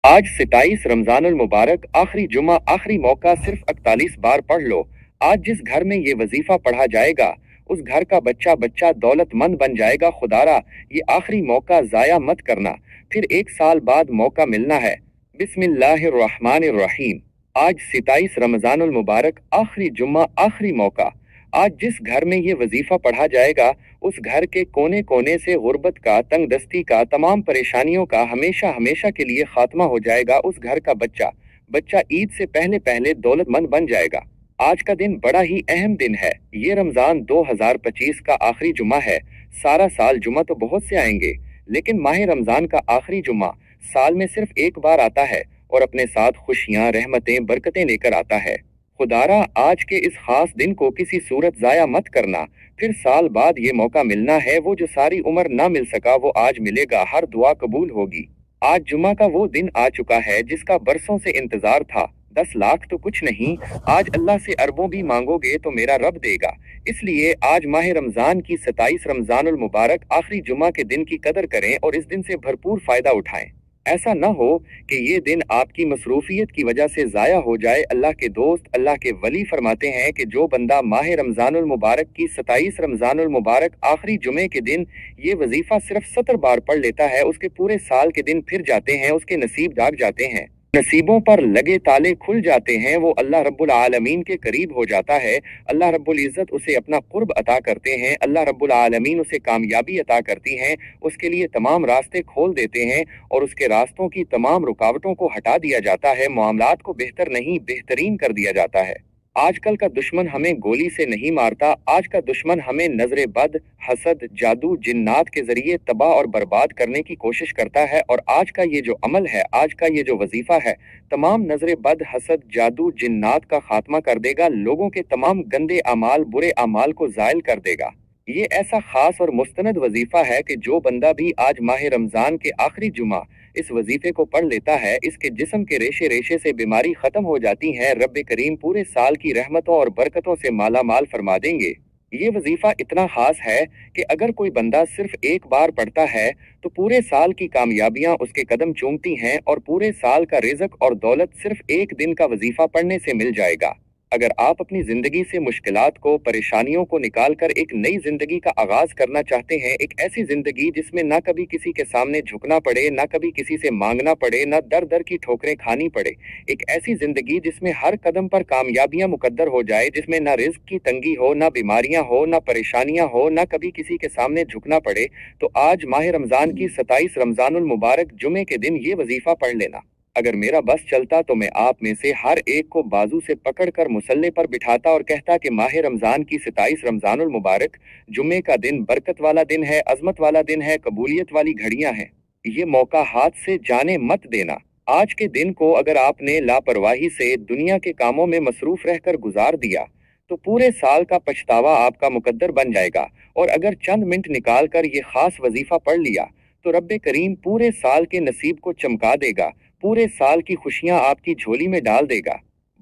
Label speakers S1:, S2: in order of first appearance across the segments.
S1: आज 27 रमजानुल मुबारक, आखिरी जुमा, आखिरी मौका, सिर्फ 41 बार पढ़ लो। आज जिस घर में ये वजीफा पढ़ा जाएगा उस घर का बच्चा बच्चा दौलतमंद बन जाएगा। खुदारा ये आखिरी मौका जाया मत करना, फिर 1 साल बाद मौका मिलना है। बिस्मिल्लाहिर्रहमानिर्रहीम। आज 27 रमजानुल मुबारक, आखिरी जुम्मा, आखिरी मौका। आज जिस घर में ये वजीफा पढ़ा जाएगा उस घर के कोने कोने से गुर्बत का, तंगदस्ती का, तमाम परेशानियों का हमेशा हमेशा के लिए खात्मा हो जाएगा। उस घर का बच्चा बच्चा ईद से पहले पहले दौलतमंद बन जाएगा। आज का दिन बड़ा ही अहम दिन है। ये रमजान 2025 का आखिरी जुमा है। सारा साल जुमा तो बहुत से आएंगे, लेकिन माह रमजान का आखिरी जुमा साल में सिर्फ एक बार आता है और अपने साथ खुशियां, रहमतें, बरकतें लेकर आता है। खुदारा आज के इस खास दिन को किसी सूरत जाया मत करना, फिर साल बाद ये मौका मिलना है। वो जो सारी उम्र ना मिल सका वो आज मिलेगा, हर दुआ कबूल होगी। आज जुमा का वो दिन आ चुका है जिसका बरसों से इंतजार था। 10 लाख तो कुछ नहीं, आज अल्लाह से अरबों भी मांगोगे तो मेरा रब देगा। इसलिए आज माह रमजान की 27 रमजानुल मुबारक आखिरी जुमा के दिन की कदर करें और इस दिन से भरपूर फायदा उठाएं। ऐसा न हो कि ये दिन आपकी मसरूफियत की वजह से जाया हो जाए। अल्लाह के दोस्त, अल्लाह के वली फरमाते हैं कि जो बंदा माह रमजानुल मुबारक की 27 रमजानुल मुबारक आखिरी जुमे के दिन ये वजीफा सिर्फ 70 बार पढ़ लेता है, उसके पूरे साल के दिन फिर जाते हैं, उसके नसीब जाग जाते हैं, नसीबों पर लगे ताले खुल जाते हैं, वो अल्लाह रब्बुल आलमीन के करीब हो जाता है। अल्लाह रब्बुल इज़्ज़त उसे अपना कुर्ब अता करते हैं, अल्लाह रब्बुल आलमीन उसे कामयाबी अता करती हैं, उसके लिए तमाम रास्ते खोल देते हैं और उसके रास्तों की तमाम रुकावटों को हटा दिया जाता है, मामलात को बेहतर नहीं बेहतरीन कर दिया जाता है। आजकल का दुश्मन हमें गोली से नहीं मारता, आज का दुश्मन हमें नजरे बद, हसद, जादू, जिन्नात के जरिए तबाह और बर्बाद करने की कोशिश करता है। और आज का ये जो अमल है, आज का ये जो वजीफा है, तमाम नजरे बद, हसद, जादू, जिन्नात का खात्मा कर देगा, लोगों के तमाम गंदे अमाल, बुरे अमाल को जायल कर देगा। ये ऐसा खास और मुस्तनद वजीफा है कि जो बंदा भी आज माह रमजान के आखिरी जुमा इस वजीफे को पढ़ लेता है, इसके जिस्म के रेशे रेशे से बीमारी खत्म हो जाती है। रब्बे करीम पूरे साल की रहमतों और बरकतों से माला माल फरमा देंगे। ये वजीफा इतना खास है कि अगर कोई बंदा सिर्फ एक बार पढ़ता है तो पूरे साल की कामयाबियां उसके कदम चूमती हैं और पूरे साल का रिज़्क और दौलत सिर्फ एक दिन का वजीफा पढ़ने से मिल जाएगा। अगर आप अपनी जिंदगी से मुश्किलात को, परेशानियों को निकाल कर एक नई जिंदगी का आगाज करना चाहते हैं, एक ऐसी जिंदगी जिसमें ना कभी किसी के सामने झुकना पड़े, ना कभी किसी से मांगना पड़े, ना दर दर की ठोकरें खानी पड़े, एक ऐसी जिंदगी जिसमें हर कदम पर कामयाबियां मुकद्दर हो जाए, जिसमें ना रिस्क की तंगी हो, ना बीमारियां हो, ना परेशानियां हो, ना कभी किसी के सामने झुकना पड़े, तो आज माह रमजान की 27 रमजानुल मुबारक जुमे के दिन ये वजीफा पढ़ लेना। अगर मेरा बस चलता तो मैं आप में से हर एक को बाजू से पकड़कर मुसल्ले पर बिठाता और कहता कि माह रमजान की 27 रमजानुल मुबारक जुम्मे का दिन बरकत वाला दिन है, अजमत वाला दिन है, कबूलियत वाली घड़ियां हैं। ये मौका हाथ से जाने मत देना। आज के दिन को अगर आपने लापरवाही से दुनिया के कामों में मसरूफ रहकर गुजार दिया तो पूरे साल का पछतावा आपका मुकद्दर बन जाएगा। और अगर चंद मिनट निकाल कर ये खास वजीफा पढ़ लिया तो रब्बे करीम पूरे साल के नसीब को चमका देगा, पूरे साल की खुशियां आपकी झोली में डाल देगा।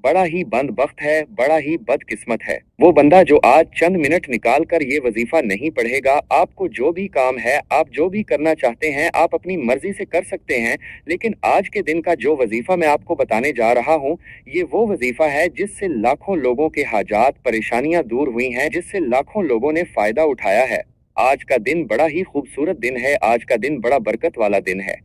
S1: बड़ा ही बंदबख्त है, बड़ा ही बदकिस्मत है वो बंदा जो आज चंद मिनट निकाल कर ये वजीफा नहीं पढ़ेगा। आपको जो भी काम है, आप जो भी करना चाहते हैं, आप अपनी मर्जी से कर सकते हैं, लेकिन आज के दिन का जो वजीफा मैं आपको बताने जा रहा हूँ, ये वो वजीफा है जिससे लाखों लोगों के हाजात, परेशानियां दूर हुई हैं, जिससे लाखों लोगों ने फायदा उठाया है। आज का दिन बड़ा ही खूबसूरत दिन है, आज का दिन बड़ा बरकत वाला दिन है।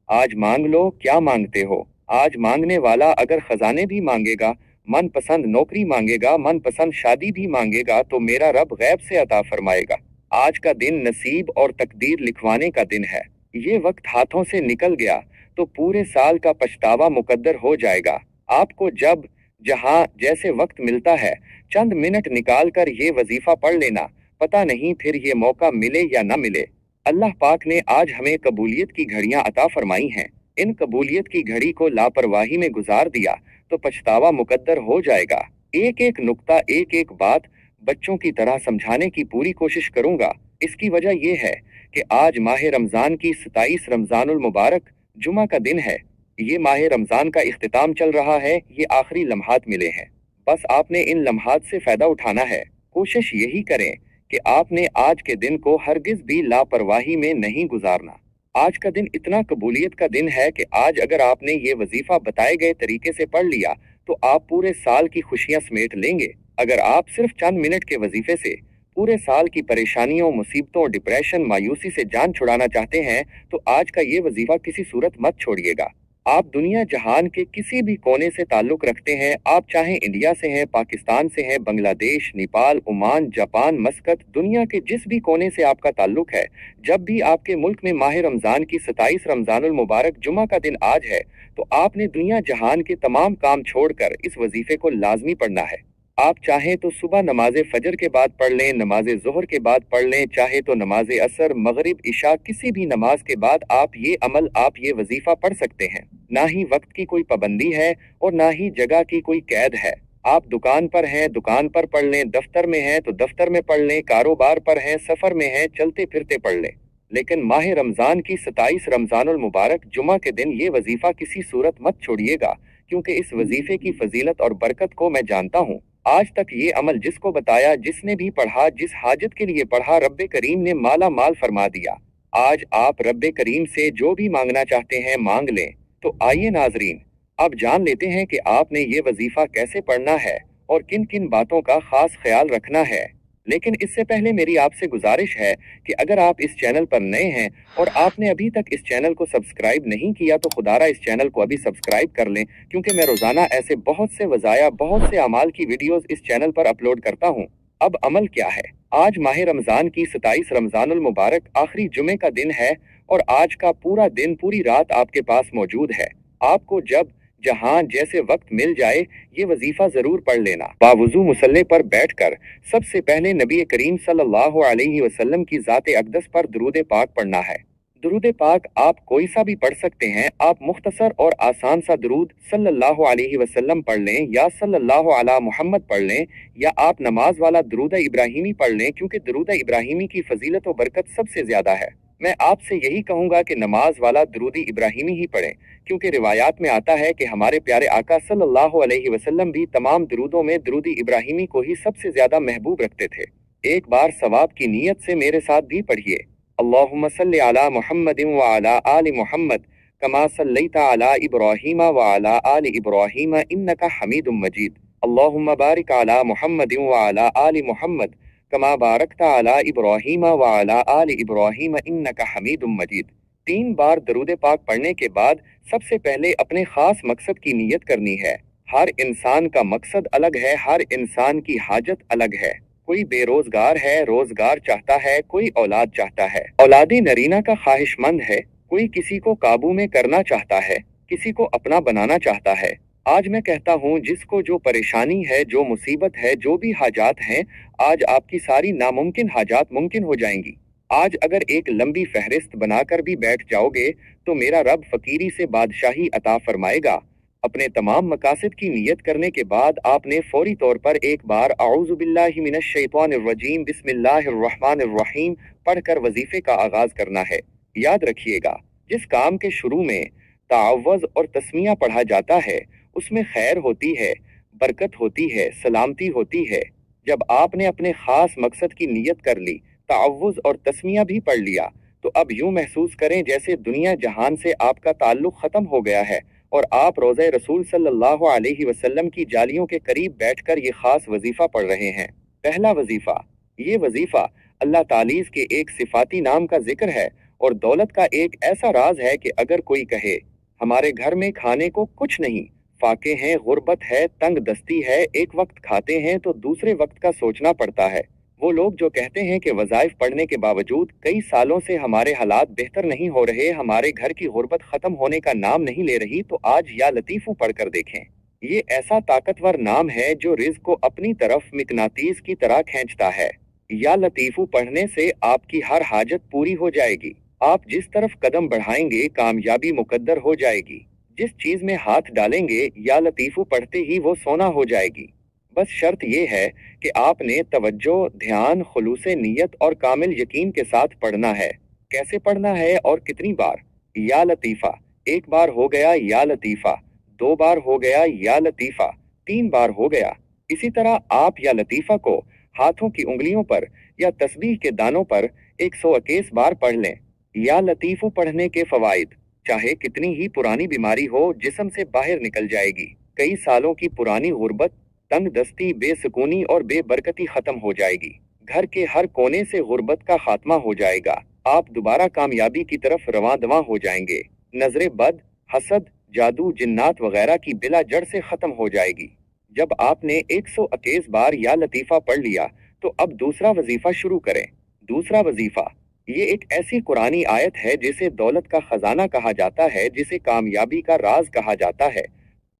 S1: आज मांग लो क्या मांगते हो। आज मांगने वाला अगर खजाने भी मांगेगा, मनपसंद नौकरी मांगेगा, मनपसंद शादी भी मांगेगा तो मेरा रब गैब से अता फरमाएगा। आज का दिन नसीब और तकदीर लिखवाने का दिन है। ये वक्त हाथों से निकल गया तो पूरे साल का पछतावा मुकद्दर हो जाएगा। आपको जब जहां जैसे वक्त मिलता है, चंद मिनट निकाल कर ये वजीफा पढ़ लेना, पता नहीं फिर ये मौका मिले या न मिले। अल्लाह पाक ने आज हमें कबूलियत की घड़ियां अता फरमाई हैं। इन कबूलियत की घड़ी को लापरवाही में गुजार दिया तो पछतावा मुकद्दर हो जाएगा। एक एक नुक्ता, एक एक बात बच्चों की तरह समझाने की पूरी कोशिश करूंगा। इसकी वजह यह है कि आज माह रमजान की 27 रमजानुल मुबारक जुमा का दिन है। ये माह रमजान का इख्तिताम चल रहा है, ये आखिरी लम्हात मिले हैं। बस आपने इन लम्हात से फायदा उठाना है। कोशिश यही करें कि आपने आज के दिन को हरगिज भी लापरवाही में नहीं गुजारना। आज का दिन इतना कबूलियत का दिन है कि आज अगर आपने ये वजीफा बताए गए तरीके से पढ़ लिया तो आप पूरे साल की खुशियां समेट लेंगे। अगर आप सिर्फ चंद मिनट के वजीफे से पूरे साल की परेशानियों, मुसीबतों, डिप्रेशन, मायूसी से जान छुड़ाना चाहते हैं तो आज का ये वजीफा किसी सूरत मत छोड़िएगा। आप दुनिया जहान के किसी भी कोने से ताल्लुक रखते हैं, आप चाहे इंडिया से हैं, पाकिस्तान से हैं, बांग्लादेश, नेपाल, ओमान, जापान, मस्कत, दुनिया के जिस भी कोने से आपका ताल्लुक है, जब भी आपके मुल्क में माह रमजान की 27 रमजानुल मुबारक जुमा का दिन आज है तो आपने दुनिया जहान के तमाम काम छोड़कर इस वजीफे को लाजमी पढ़ना है। आप चाहें तो सुबह नमाज फजर के बाद पढ़ लें, नमाज ज़ोहर के बाद पढ़ लें, चाहे तो नमाज असर, मगरिब, इशा, किसी भी नमाज के बाद आप ये वजीफा पढ़ सकते हैं। ना ही वक्त की कोई पाबंदी है और ना ही जगह की कोई कैद है। आप दुकान पर हैं, दुकान पर पढ़ लें, दफ्तर में हैं तो दफ्तर में पढ़ लें, कारोबार पर हैं, सफर में हैं, चलते फिरते पढ़ लें। लेकिन माह रमजान की 27 रमजानुल मुबारक जुमा के दिन ये वजीफा किसी सूरत मत छोड़िएगा, क्योंकि इस वजीफे की फजीलत और बरकत को मैं जानता हूँ। आज तक ये अमल जिसको बताया, जिसने भी पढ़ा, जिस हाजत के लिए पढ़ा, रब्बे करीम ने माला माल फरमा दिया। आज आप रब्बे करीम से जो भी मांगना चाहते हैं मांग लें। तो आइए नाजरीन, अब जान लेते हैं कि आपने ये वजीफा कैसे पढ़ना है और किन किन बातों का खास ख्याल रखना है। लेकिन इससे पहले मेरी आपसे गुजारिश है कि अगर आप इस चैनल पर नए हैं और आपने अभी तक इस चैनल को सब्सक्राइब नहीं किया तो खुदारा इस चैनल को अभी सब्सक्राइब कर लें, क्योंकि मैं रोजाना ऐसे बहुत से वज़ाया, बहुत से अमाल की वीडियोस इस चैनल पर अपलोड करता हूँ। अब अमल क्या है? आज माह रमजान की 27 रमजानुल मुबारक आखिरी जुमे का दिन है और आज का पूरा दिन, पूरी रात आपके पास मौजूद है। आपको जब जहां जैसे वक्त मिल जाए ये वजीफा जरूर पढ़ लेना। बावुजू मुसल्ले पर बैठकर सबसे पहले नबी करीम सल्लल्लाहु अलैहि वसल्लम की ज़ात अक़दस पर दुरूद पाक पढ़ना है। दुरूद पाक आप कोई सा भी पढ़ सकते हैं। आप मुख्तसर और आसान सा दुरूद सल्लल्लाहु अलैहि वसल्लम पढ़ लें या सल्लल्लाहु अला मुहम्मद पढ़ लें, या आप नमाज वाला दुरूद इब्राहिमी पढ़ लें, क्योंकि दुरूद इब्राहिमी की फजीलत और बरकत सबसे ज्यादा है। मैं आपसे यही कहूंगा कि नमाज वाला दुरूदी इब्राहिमी ही पढ़ें, क्योंकि रिवायात में आता है कि हमारे प्यारे आका सल्लल्लाहु अलैहि वसल्लम भी तमाम दुरूदों में दुरूदी इब्राहिमी को ही सबसे ज्यादा महबूब रखते थे। एक बार सवाब की नीयत से मेरे साथ भी पढ़िए। अल्लाहुम्मा सल्लि अला मुहम्मदिन व अला आलि मुहम्मद कमा सल्लैता अला इब्राहीम व अला आलि इब्राहीम इन्नका हमीदुम मजीद। अल्लाहुम्मा बारिक अला मुहम्मदिन व अला आलि मुहम्मद कमा बारकता अला इब्राहीम व अला आलि इब्राहीम इन्नका हमीदुम मजीद। 3 बार दरूद पाक पढ़ने के बाद सबसे पहले अपने खास मकसद की नीयत करनी है। हर इंसान का मकसद अलग है, हर इंसान की हाजत अलग है। कोई बेरोजगार है, रोजगार चाहता है, कोई औलाद चाहता है, औलादी नरीना का ख्वाहिशमंद है, कोई किसी को काबू में करना चाहता है, किसी को अपना बनाना चाहता है। आज मैं कहता हूँ जिसको जो परेशानी है, जो मुसीबत है, जो भी हाजात हैं, आज आपकी सारी नामुमकिन हाजात मुमकिन हो जाएंगी। आज अगर एक लंबी फहरिस्त बनाकर भी बैठ जाओगे तो मेरा रब फकीरी से बादशाही अता फरमाएगा। अपने तमाम मकासद की नीयत करने के बाद आपने फौरी तौर पर एक बार औज़ु बिल्लाहि मिनश शैतानिर रजीम बिस्मिल्लाहिर रहमानिर रहीम पढ़कर वजीफे का आगाज करना है। याद रखिएगा, जिस काम के शुरू में तावज़ और तस्मिया पढ़ा जाता है उसमें खैर होती है, बरकत होती है, सलामती होती है। जब आपने अपने खास मकसद की नीयत कर ली, तावुज़ और तस्मिया भी पढ़ लिया, तो अब यूं महसूस करें जैसे दुनिया जहान से आपका ताल्लुक खत्म हो गया है और आप रोज़े रसूल सल्लल्लाहु अलैहि वसल्लम की जालियों के करीब बैठकर ये खास वजीफा पढ़ रहे हैं। पहला वजीफा। ये वजीफा अल्लाह तालीस के एक सिफाती नाम का जिक्र है और दौलत का एक ऐसा राज है कि अगर कोई कहे हमारे घर में खाने को कुछ नहीं, फाके हैं, गुर्बत है, तंग दस्ती है, एक वक्त खाते हैं तो दूसरे वक्त का सोचना पड़ता है। वो लोग जो कहते हैं कि वज़ाइफ पढ़ने के बावजूद कई सालों से हमारे हालात बेहतर नहीं हो रहे, हमारे घर की गुर्बत खत्म होने का नाम नहीं ले रही, तो आज या लतीफ़ू पढ़कर देखें। ये ऐसा ताकतवर नाम है जो रिज़्क़ को अपनी तरफ मिकनातीस की तरह खींचता है। या लतीफ़ू पढ़ने से आपकी हर हाजत पूरी हो जाएगी। आप जिस तरफ कदम बढ़ाएंगे कामयाबी मुकद्दर हो जाएगी। जिस चीज में हाथ डालेंगे या लतीफू पढ़ते ही वो सोना हो जाएगी। बस शर्त ये है कि आपने तवज्जो, ध्यान, खुलूसे नीयत और कामिल यकीन के साथ पढ़ना है। कैसे पढ़ना है और कितनी बार? या लतीफा 1 बार हो गया, या लतीफा 2 बार हो गया, या लतीफा 3 बार हो गया। इसी तरह आप या लतीफा को हाथों की उंगलियों पर या तस्बीह के दानों पर 121 बार पढ़ लें। या लतीफ़ो पढ़ने के फ़वाइद। चाहे कितनी ही पुरानी बीमारी हो, जिस्म से बाहर निकल जाएगी। कई सालों की पुरानी गुर्बत, तंगदस्ती, बेसुकूनी और बेबरकती खत्म हो जाएगी। घर के हर कोने से गुर्बत का खात्मा हो जाएगा। आप दोबारा कामयाबी की तरफ रवां दवां हो जाएंगे। नजरे बद, हसद, जादू, जिन्नात वगैरह की बिला जड़ से खत्म हो जाएगी। जब आपने 121 बार या लतीफ़ा पढ़ लिया, तो अब दूसरा वजीफा शुरू करें। दूसरा वजीफा, ये एक ऐसी कुरानी आयत है जिसे दौलत का खजाना कहा जाता है, जिसे कामयाबी का राज कहा जाता है,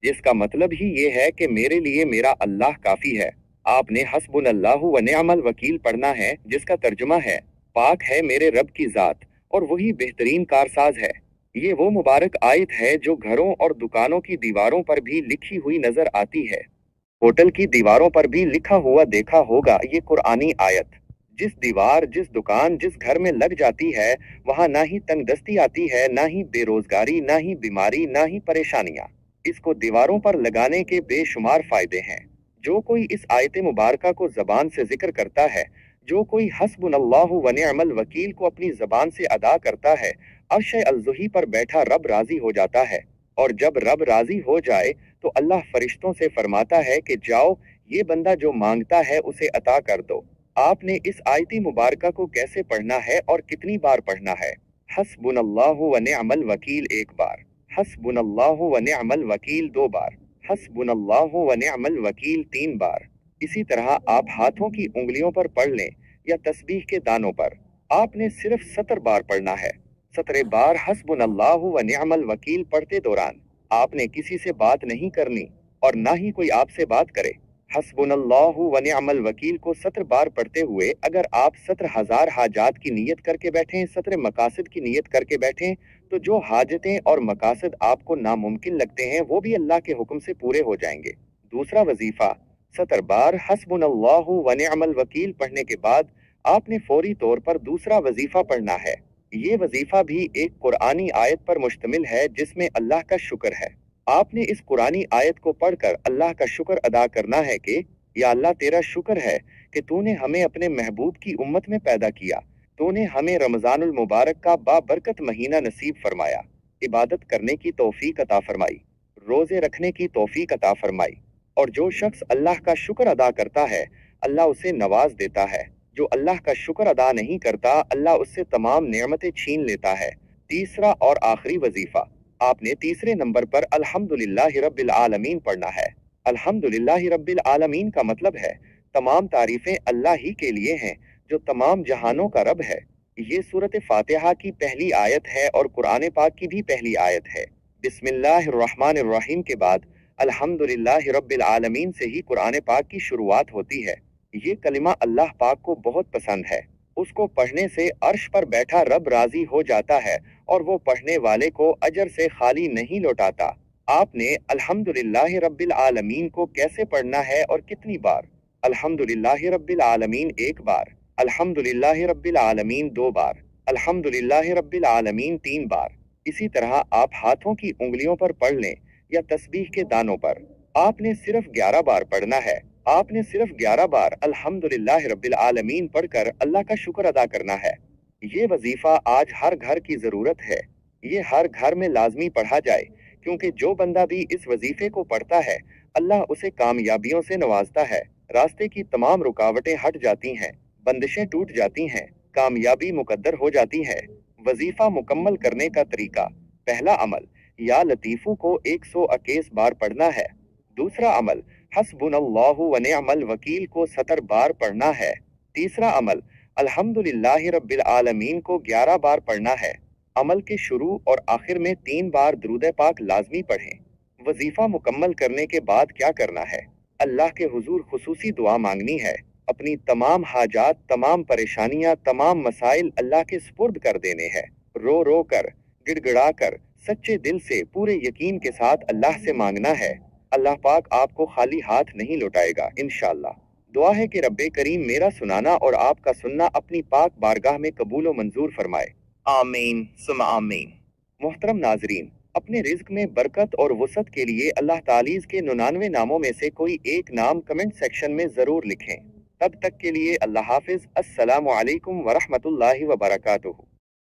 S1: जिसका मतलब ही ये है कि मेरे लिए मेरा अल्लाह काफी है। आपने हस्बुनल्लाहु व निअमल वकील पढ़ना है, जिसका तर्जुमा है, पाक है मेरे रब की जात और वही बेहतरीन कारसाज है। ये वो मुबारक आयत है जो घरों और दुकानों की दीवारों पर भी लिखी हुई नजर आती है। होटल की दीवारों पर भी लिखा हुआ देखा होगा ये कुरानी आयत। जिस दीवार, जिस दुकान, जिस घर में लग जाती है, वहां ना ही तंगदस्ती आती है, ना ही बेरोजगारी, ना ही बीमारी, ना ही परेशानियां। इसको दीवारों पर लगाने के बेशुमार फायदे हैं। जो कोई इस आयत मुबारका को जबान से जिक्र करता है, जो कोई हस्बुनल्लाहु व निअमल वकील को अपनी जबान से अदा करता है, अर्श अलजुही पर बैठा रब राजी हो जाता है। और जब रब राजी हो जाए, तो अल्लाह फरिश्तों से फरमाता है कि जाओ, ये बंदा जो मांगता है उसे अता कर दो। आपने इस आयती मुबारका को कैसे पढ़ना है और कितनी बार पढ़ना है? हस्बुनल्लाहु व निअमल वकील 1 बार, हस्बुनल्लाहु व निअमल वकील 2 बार, हस्बुनल्लाहु व निअमल वकील 3 बार। इसी तरह आप हाथों की उंगलियों पर पढ़ लें या तस्बीह के दानों पर। आपने सिर्फ 70 बार पढ़ना है। 17 बार हस्बुनल्लाहु व निअमल वकील पढ़ते दौरान आपने किसी से बात नहीं करनी और ना ही कोई आपसे बात करे। हस्बुनल्लाहु व निअमल वकील को 17 बार पढ़ते हुए अगर आप 17,000 हाजात की नीयत करके बैठें, 17 मकासद की नीयत करके बैठें, तो जो हाजतें और मकासद आपको नामुमकिन लगते हैं, वो भी अल्लाह के हुक्म से पूरे हो जाएंगे। दूसरा वजीफा, 17 बार हस्बुनल्लाहु व निअमल वकील पढ़ने के बाद आपने फौरी तौर पर दूसरा वजीफा पढ़ना है। ये वजीफा भी एक कुरानी आयत पर मुश्तमिल है, जिसमें अल्लाह का शुक्र है। आपने इस कुरानी आयत को पढ़कर अल्लाह का शुक्र अदा करना है कि या अल्लाह, तेरा शुक्र है कि तूने हमें अपने महबूब की उम्मत में पैदा किया। तूने हमें रमजानुल मुबारक का बाबरकत महीना नसीब फरमाया, इबादत करने की तौफीक अता फरमाई, रोजे रखने की तौफीक अता फरमाई। और जो शख्स अल्लाह का शुक्र अदा करता है, अल्लाह उसे नवाज देता है। जो अल्लाह का शुक्र अदा नहीं करता, अल्लाह उससे तमाम नेमतें छीन लेता है। तीसरा और आखिरी वजीफा, आपने तीसरे नंबर पर अल्हम्दुलिल्लाहि रब्बिल आलमीन पढ़ना है। अल्हम्दुलिल्लाहि रब्बिल आलमीन का मतलब है तमाम तारीफें अल्लाह ही के लिए हैं, जो तमाम जहानों का रब है। ये सूरत फातिहा की पहली आयत है और कुरान पाक की भी पहली आयत है। बिस्मिल्लाहिर्रहमानिर्रहीम के बाद अल्हम्दुलिल्लाहि रब्बिल आलमीन से ही कुरान पाक की शुरुआत होती है। ये कलिमा अल्लाह पाक को बहुत पसंद है। उसको पढ़ने से अर्श पर बैठा रब राजी हो जाता है और वो पढ़ने वाले को अजर से खाली नहीं लौटाता। आपने अल्हम्दुलिल्लाहि रब्बिल आलमीन को कैसे पढ़ना है और कितनी बार? अल्हम्दुलिल्लाहि रब्बिल आलमीन 1 बार, अल्हम्दुलिल्लाहि रब्बिल आलमीन 2 बार, अल्हम्दुलिल्लाहि रब्बिल आलमीन 3 बार। इसी तरह आप हाथों की उंगलियों पर पढ़ लें या तस्बीह के दानों पर। आपने सिर्फ 11 बार पढ़ना है। आपने सिर्फ 11 बार अल्हम्दुलिल्लाह रब्बिल आलमीन पढ़कर अल्लाह का शुक्र अदा करना है। ये वजीफा आज हर घर की जरूरत है। ये हर घर में लाजमी पढ़ा जाए, क्योंकि जो बंदा भी इस वजीफे को पढ़ता है, अल्लाह उसे कामयाबियों से नवाजता है। रास्ते की तमाम रुकावटें हट जाती हैं, बंदिशें टूट जाती हैं, कामयाबी मुकद्दर हो जाती है। वजीफा मुकम्मल करने का तरीका, पहला अमल, या लतीफों को 121 बार पढ़ना है। दूसरा अमल, हस्बुनल्लाहु व निअमल वकील को 70 बार पढ़ना है। तीसरा अमल, अल्हम्दुलिल्लाहि रब्बिल आलमीन को 11 बार पढ़ना है। अमल के शुरू और आखिर में 3 बार दुरूद पाक लाजमी पढ़ें। वजीफा मुकम्मल करने के बाद क्या करना है? अल्लाह के हुजूर खुसूसी दुआ मांगनी है। अपनी तमाम हाजात, तमाम परेशानियां, तमाम मसाइल अल्लाह के सुपुर्द कर देने हैं। रो रो कर, गिड़गिड़ा कर, सच्चे दिल से, पूरे यकीन के साथ अल्लाह से मांगना है। अल्लाह पाक आपको खाली हाथ नहीं लौटाएगा इंशाअल्लाह। दुआ है कि रब्बे करीम मेरा सुनाना और आपका सुनना अपनी पाक बारगाह में कबूल व मंजूर फरमाए। आमीन सुम आमीन। मोहतरम नाजरीन, अपने रिज्क में बरकत और वसअत के लिए अल्लाह तालीज़ के 99 नामों में से कोई एक नाम कमेंट सेक्शन में जरूर लिखें। तब तक के लिए अल्लाह हाफिज। अस्सलामु अलैकुम व रहमतुल्लाहि व बरकातुहू।